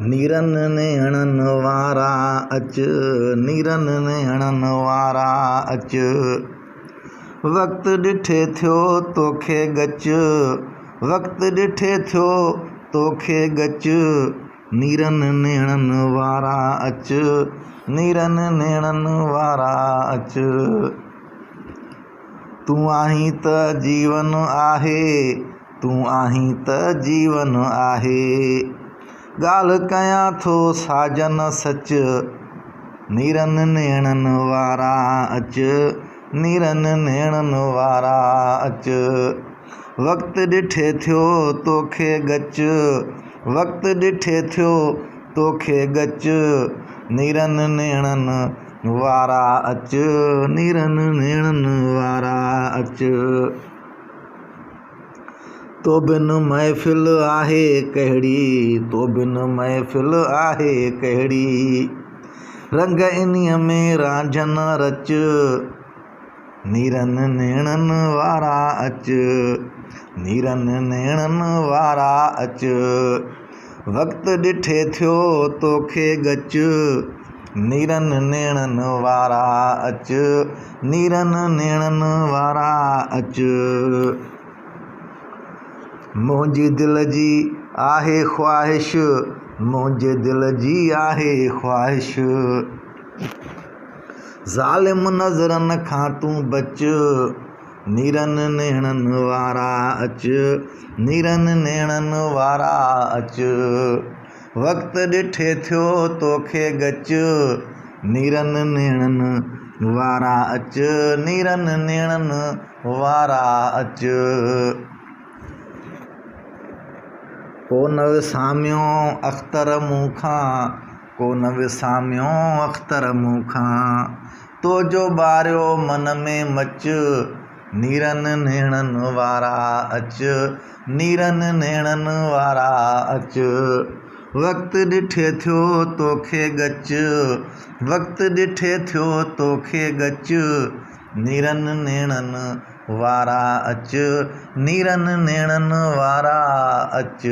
नीरन नेणन वारा अच, नीरन नेणन वारा अच। वक़्तु ॾिठे थियो तोखे गच, वक़्तु ॾिठे थियो तोखे गच। नीरन नेणन वारा अच, नीरन नेणन वारा अच। तूं आहीं त जीवन आहे, तूं आहीं त जीवन आहे। ॻाल्हि कयां थो साजन सच, नीरन नेणन वारा अच, नीरन नेणन वारा अच। वक़्तु ॾिठे थियो तोखे गच, वक़्तु ॾिठे थियो तोखे गच। नीरन नेणन वारा अच, नीरन नेणन वारा अच। तो बिन महफ़िल आहे कहिड़ी, तो बिन महफ़िल आहे कहिड़ी। रंग इन्हीअ में रांझन रच, नीरन नेणन वारा अच, नीरन नेणन वारा अच। वक़्तु ॾिठे थियो तोखे गच, नीरन नेणन वारा अच, नीरन नेणन वारा अच। मुंहिंजी दिलि जी आहे ख़्वाहिश, मुंहिंजे दिलि जी आहे ख़्वाहिश। ज़ालिम नज़रनि खां तूं बच, नीरन नेणन वारा अच, नीरन नेणन वारा अच। वक़्तु ॾिठे थियो तोखे गच, नीरन नेणन वारा अच, नीरन नेणन वारा अच। को न विसामियो अख़्तर मूंखां, को न विसामियो अख़्तर मूंखां। तो जो ॿारियो मन में मच, नीरन नेणन वारा अच, नीरन नेणन वारा अच। वक़्तु ॾिठे थियो तोखे गच, वक़्तु ॾिठे थियो तोखे गच। नीरन नेणन वारा अच, नीरन नेणन वारा अच।